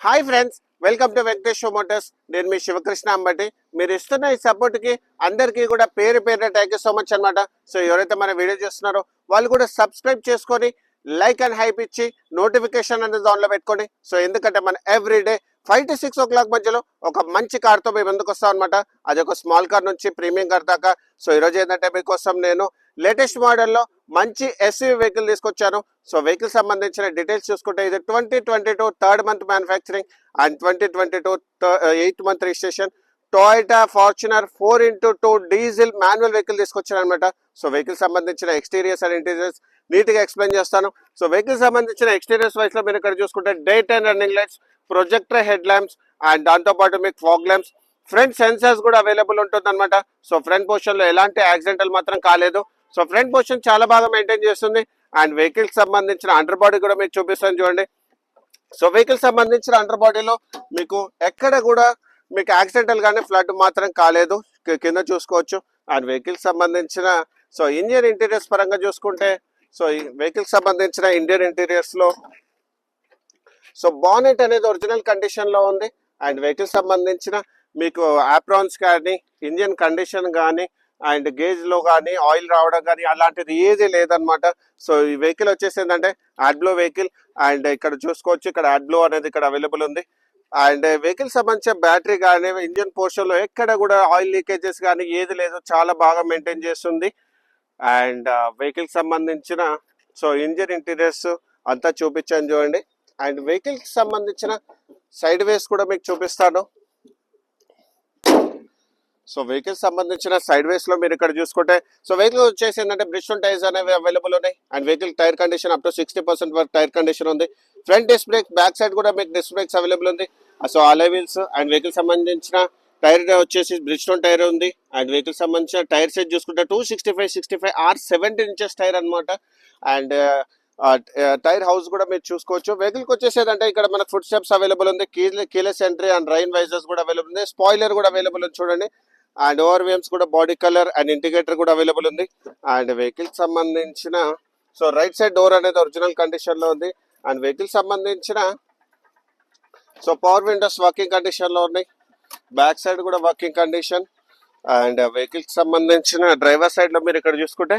Hi friends, welcome to Venkateswara Motors. నేను మీ శివకృష్ణ అంబటి. మీరు ఇస్తున్న ఈ సపోర్ట్కి అందరికీ కూడా పేరు పేరున థ్యాంక్ యూ సో మచ్ అనమాట. సో ఎవరైతే మన వీడియో చేస్తున్నారో వాళ్ళు కూడా సబ్స్క్రైబ్ చేసుకొని లైక్ అండ్ హైప్ ఇచ్చి నోటిఫికేషన్ అనేది ఆన్లో పెట్టుకోండి. సో ఎందుకంటే మన ఎవ్రీడే 5 to 6 o'clock మధ్యలో ఒక మంచి కార్తో మేము ఎందుకు వస్తాం అనమాట. అది ఒక స్మాల్ కార్ నుంచి ప్రీమియం కార్ దాకా. సో ఈరోజు ఏంటంటే మీకోసం నేను లేటెస్ట్ మోడల్లో మంచి ఎస్యూవీ వెహికల్ తీసుకొచ్చాను. సో వెహికల్ సంబంధించిన డీటెయిల్స్ చూసుకుంటే ఇది 2022 third month manufacturing and 2022 8th month registration Toyota Fortuner 4x2 diesel manual vehicle తీసుకొచ్చాను అనమాట. సో వెహికల్ సంబంధించిన ఎక్స్టీరియర్స్ అండ్ ఇంటీరియర్స్ నీట్గా ఎక్స్ప్లెయిన్ చేస్తాను. సో వెహికల్ సంబంధించిన ఎక్స్టీరియర్స్ వైస్లో మీరు ఇక్కడ చూసుకుంటే day time running lights, projector head lamps and దాంతోపాటు మీకు ఫాగ్ ల్యాంప్స్, ఫ్రంట్ సెన్సార్స్ కూడా అవైలబుల్ ఉంటుంది అనమాట. సో ఫ్రంట్ పోర్షన్ లో ఎలాంటి యాక్సిడెంటల్ మాత్రం కాలేదు. సో ఫ్రంట్ పోర్షన్ చాలా బాగా మెయింటైన్ చేస్తుంది. అండ్ వెహికల్ సంబంధించిన అండర్ బాడీ కూడా మీకు చూపిస్తాను చూడండి. సో వెహికల్ సంబంధించిన అండర్ బాడీలో మీకు ఎక్కడ కూడా మీకు యాక్సిడెంటల్ గానీ ఫ్లడ్ మాత్రం కాలేదు, కింద చూసుకోవచ్చు. అండ్ వెహికల్ సంబంధించిన సో ఇండియన్ ఇంటీరియర్స్ పరంగా చూసుకుంటే సో ఈ వెహికల్ సంబంధించిన ఇండియన్ ఇంటీరియర్స్ లో సో బానెట్ అనేది ఒరిజినల్ కండిషన్ లో ఉంది. అండ్ వెహికల్ సంబంధించిన మీకు ఆప్రాన్స్ కానీ ఇంజిన్ కండిషన్ కానీ అండ్ గేజ్ లో కానీ ఆయిల్ రావడం కానీ అలాంటిది ఏది లేదనమాట. సో ఈ వెహికల్ వచ్చేసి ఏంటంటే యాడ్బ్లో వెహికల్. అండ్ ఇక్కడ చూసుకోవచ్చు, ఇక్కడ యాడ్బ్లో అనేది ఇక్కడ అవైలబుల్ ఉంది. అండ్ వెహికల్ సంబంధించిన బ్యాటరీ కానీ ఇంజిన్ పోర్షన్ లో ఎక్కడ కూడా ఆయిల్ లీకేజెస్ కానీ ఏది లేదు, చాలా బాగా మెయింటైన్ చేస్తుంది. అండ్ వెహికల్ సంబంధించిన సో ఇంజిన్ ఇంటీరియర్స్ అంతా చూపించాను చూడండి. అండ్ వెహికల్ సంబంధించిన సైడ్ వేస్ కూడా మీకు చూపిస్తాను. సో వెహికల్ సంబంధించిన సైడ్ వేస్ లో మీరు ఇక్కడ చూసుకుంటే సో వెహికల్ వచ్చేసి ఏంటంటే బ్రిడ్జ్స్టోన్ టైర్స్ అనేవి అవైలబుల్ ఉన్నాయి. And vehicle tyre condition up to 60% వరకు టైర్ కండిషన్ ఉంది. Front disc brake, back side కూడా మీకు డిస్క్ బ్రేక్స్ అవైలబుల్ ఉంది. So alloy wheels and vehicle సంబంధించిన టైర్ వచ్చేసి బ్రిడ్జ్స్టోన్ టైర్ ఉంది. అండ్ వెహికల్ సంబంధించిన టైర్ సైజ్ చూసుకుంటే 265/65 R17 ఇంచెస్ టైర్ అనమాట. అండ్ టైర్ హౌస్ కూడా మీరు చూసుకోవచ్చు. వెహికల్ వచ్చేసి ఏంటంటే ఇక్కడ మనకు ఫుట్ స్టెప్స్ అవైలబుల్ ఉంది, keyless entry and rain visors కూడా అవైలబుల్ ఉంది, స్పాయిలర్ కూడా అవైలబుల్ ఉంది చూడండి. అండ్ ఓవర్వేమ్స్ కూడా బాడీ కలర్ అండ్ ఇండికేటర్ కూడా అవైలబుల్ ఉంది. అండ్ వెహికల్ సంబంధించిన సో రైట్ సైడ్ డోర్ అనేది ఒరిజినల్ కండిషన్ లో ఉంది. అండ్ వెహికల్ సంబంధించిన so power Windows working condition లో ఉన్నాయి, బ్యాక్ సైడ్ కూడా వర్కింగ్ కండిషన్. అండ్ వెహికల్ సంబంధించిన డ్రైవర్ సైడ్ లో మీరు ఇక్కడ చూసుకుంటే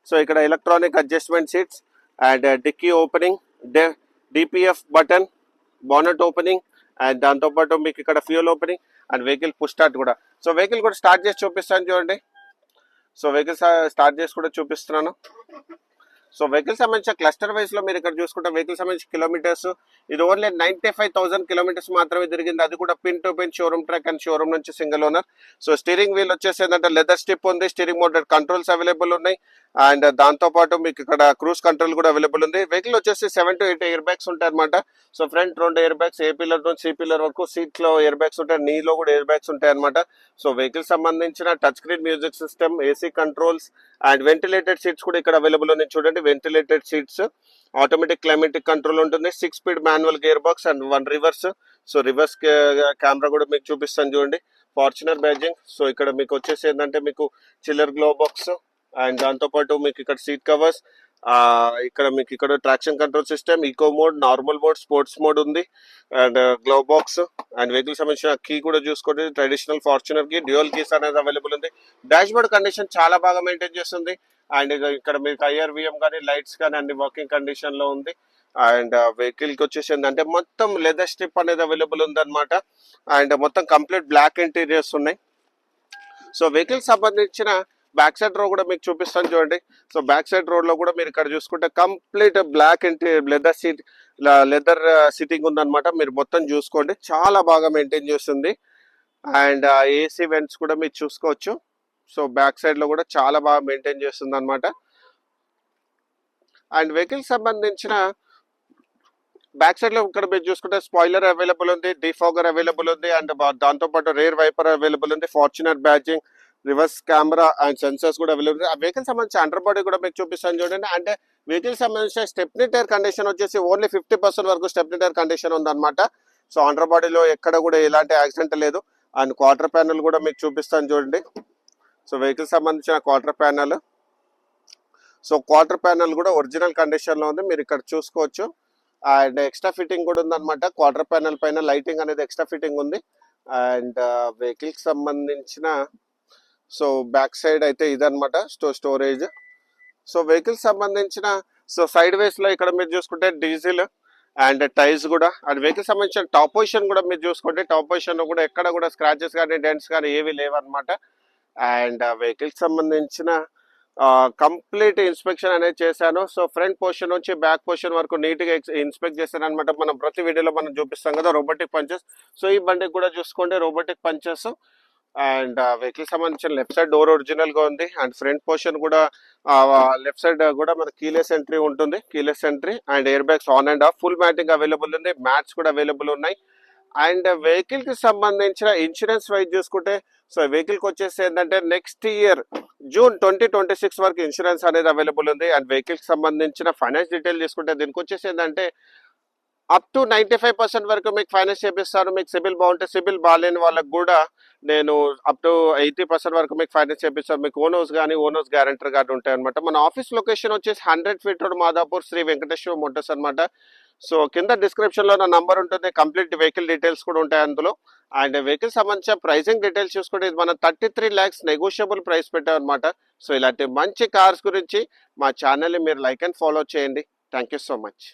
సో ఇక్కడ electronic adjustment seats and dickey opening, DPF button, bonnet opening and దాంతోపాటు మీకు ఇక్కడ fuel opening and vehicle push start కూడా. సో వెహికల్ కూడా స్టార్ట్ చేసి చూపిస్తాను చూడండి. సో వెహికల్ స్టార్ట్ చేసి కూడా చూపిస్తున్నాను. సో వెహికల్ సంబంధించిన క్లస్టర్ వైజ్ లో మీరు ఇక్కడ చూసుకుంటే వెహికల్ సంబంధించిన కిలోమీటర్స్ ఇది ఓన్లీ 95,000 కిలోమీటర్స్ మాత్రమే తిరిగింది. అది కూడా pin to pin showroom track and showroom నుంచి single owner. So steering wheel వచ్చేసి ఏంటంటే లెదర్ స్టిప్ ఉంది, స్టీరింగ్ మోటర్ కంట్రోల్స్ అవైలబుల్ ఉన్నాయి. అండ్ దాంతో పాటు మీకు ఇక్కడ క్రూజ్ కంట్రోల్ కూడా అవైలబుల్ ఉంది. వెహికల్ వచ్చేసి 7 to 8 ఎయిర్ బ్యాగ్స్ ఉంటాయి అనమాట. So front 2 air bags, A pillar నుంచి సి పిల్లర్ వరకు సీట్ లో ఎయిర్ బ్యాగ్స్ ఉంటాయి, నీలో కూడా ఎయిర్ బ్యాగ్స్ ఉంటాయి అనమాట. సో వెహికల్ సంబంధించిన touch screen music system, AC controls and ventilated seats కూడా ఇక్కడ అవైలబుల్ ఉన్నాయి చూడండి. Ventilated seats, automatic climatic control ఉంటుంది, 6 speed manual gear box and 1 reverse. So reverse camera కూడా మీకు చూపిస్తాను చూడండి. Fortuner badging. సో ఇక్కడ మీకు వచ్చేసి ఏంటంటే మీకు చిల్లర్ గ్లో బాక్స్ అండ్ దాంతోపాటు మీకు ఇక్కడ సీట్ కవర్స్, ఇక్కడ మీకు ఇక్కడ traction control system, eco mode, normal mode, sports mode ఉంది. And glove box and vehicle సంబంధించిన కీ కూడా చూసుకోండి. ట్రెడిషనల్ ఫార్చునర్ కి డ్యూయల్ కీస్ అనేది అవైలబుల్ ఉంది. డాష్ బోర్డ్ కండిషన్ చాలా బాగా మెయింటైన్ చేస్తుంది. అండ్ ఇక్కడ మీకు IRVM కానీ లైట్స్ కానీ అన్ని వర్కింగ్ కండిషన్ లో ఉంది. అండ్ వెహికల్ కి వచ్చేసి ఏంటంటే మొత్తం లెదర్ స్ట్రిప్ అనేది అవైలబుల్ ఉంది అనమాట. అండ్ మొత్తం కంప్లీట్ బ్లాక్ ఇంటీరియర్స్ ఉన్నాయి. సో వెహికల్ సంబంధించిన బ్యాక్ సైడ్ రో కూడా మీకు చూపిస్తాను చూడండి. సో బ్యాక్ సైడ్ రోడ్ లో కూడా మీరు ఇక్కడ చూసుకుంటే కంప్లీట్ బ్లాక్ లెదర్ సిట్టింగ్ ఉందన్నమాట. మీరు మొత్తం చూసుకోండి, చాలా బాగా మెయింటైన్ చేస్తుంది. అండ్ ఏసీ వెంట్స్ కూడా మీరు చూసుకోవచ్చు. సో బ్యాక్ సైడ్ లో కూడా చాలా బాగా మెయింటైన్ చేస్తుంది అనమాట. అండ్ వెహికల్ సంబంధించిన బ్యాక్ సైడ్ లో ఇక్కడ మీరు చూసుకుంటే స్పాయిలర్ అవైలబుల్ ఉంది, డిఫాగర్ అవైలబుల్ ఉంది అండ్ దాంతోపాటు రేర్ వైపర్ అవైలబుల్ ఉంది, Fortuner badging, reverse camera and sensors కూడా అవైలబుల్. ఆ వెహికల్ సంబంధించిన అండర్ బాడీ కూడా మీకు చూపిస్తాను చూడండి. అంటే వెహికల్ సంబంధించిన స్టెప్నీ టైర్ కండిషన్ వచ్చేసి ఓన్లీ 50% వరకు స్టెప్నీ టైర్ కండిషన్ ఉందన్నమాట. సో అండర్ బాడీలో ఎక్కడ కూడా ఎలాంటి యాక్సిడెంట్ లేదు. అండ్ క్వార్టర్ ప్యానల్ కూడా మీకు చూపిస్తాను చూడండి. సో వెహికల్ సంబంధించిన quarter panel, so quarter panel కూడా ఒరిజినల్ కండిషన్ లో ఉంది, మీరు ఇక్కడ చూసుకోవచ్చు. అండ్ ఎక్స్ట్రా ఫిట్టింగ్ కూడా ఉందన్నమాట. క్వార్టర్ ప్యానల్ పైన లైటింగ్ అనేది ఎక్స్ట్రా ఫిట్టింగ్ ఉంది. అండ్ వెహికల్ కి సంబంధించిన సో బ్యాక్ సైడ్ అయితే ఇదన్నమాట స్టోరేజ్. సో వెహికల్ సంబంధించిన సో సైడ్ వేస్ లో ఇక్కడ మీరు చూసుకుంటే డీజిల్ అండ్ టైర్స్ కూడా, అండ్ వెహికల్ సంబంధించిన టాప్ పొజిషన్ కూడా మీరు చూసుకుంటే టాప్ పొజిషన్ లో కూడా ఎక్కడ కూడా స్క్రాచెస్ కానీ డెంట్స్ కానీ ఏవి లేవన్నమాట. అండ్ వెహికల్ సంబంధించిన కంప్లీట్ ఇన్స్పెక్షన్ అనేది చేశాను. సో ఫ్రంట్ పోర్షన్ నుంచి బ్యాక్ పోర్షన్ వరకు నీట్ గా ఇన్స్పెక్ట్ చేశాను అనమాట. మనం ప్రతి వీడియోలో మనం చూపిస్తాం కదా రోబోటిక్ పంచెస్. సో ఈ బండికి కూడా చూసుకోండి రోబోటిక్ పంచెస్. అండ్ వెహికల్ సంబంధించిన లెఫ్ట్ సైడ్ డోర్ ఒరిజినల్ గా ఉంది. అండ్ ఫ్రంట్ పోర్షన్ కూడా లెఫ్ట్ సైడ్ కూడా మన కీలెస్ ఎంట్రీ ఉంటుంది, keyless entry and air bags on and of, full matting available ఉంది, మ్యాట్స్ కూడా అవైలబుల్ ఉన్నాయి. అండ్ వెహికల్ కి సంబంధించిన ఇన్సూరెన్స్ వైజ్ చూసుకుంటే సో వెహికల్ కి వచ్చేసి ఏంటంటే నెక్స్ట్ ఇయర్ జూన్ 2026 వరకు ఇన్సూరెన్స్ అనేది అవైలబుల్ ఉంది. అండ్ వెహికల్ కి సంబంధించిన ఫైనాన్స్ డీటెయిల్ తీసుకుంటే దీనికి వచ్చేసి ఏంటంటే అప్ టు 95% వరకు మీకు ఫైనాన్స్ చేపిస్తాను. మీకు సిబిల్ బాగుంటే, సిబిల్ బాగాలేని వాళ్ళకి కూడా నేను అప్ టు 80% వరకు మీకు ఫైనాన్స్ చేపిస్తాను. మీకు ఓనర్స్ కానీ ఓనర్స్ గ్యారంటర్ కానీ ఉంటాయి అనమాట. మన ఆఫీస్ లొకేషన్ వచ్చేసి 100 feet road Madhapur, Shri Venkateswara motors అనమాట. సో కింద డిస్క్రిప్షన్ లో నా నంబర్ ఉంటుంది, కంప్లీట్ వెహికల్ డీటెయిల్స్ కూడా ఉంటాయి అందులో. అండ్ వెహికల్ సంబంధించిన ప్రైసింగ్ డీటెయిల్స్ చూసుకుంటే ఇది మనం 33 lakhs నెగోషియబుల్ ప్రైస్ పెట్టాం అనమాట. సో ఇలాంటి మంచి కార్స్ గురించి మా ఛానల్ని మీరు లైక్ అండ్ ఫాలో చేయండి. Thank you so much.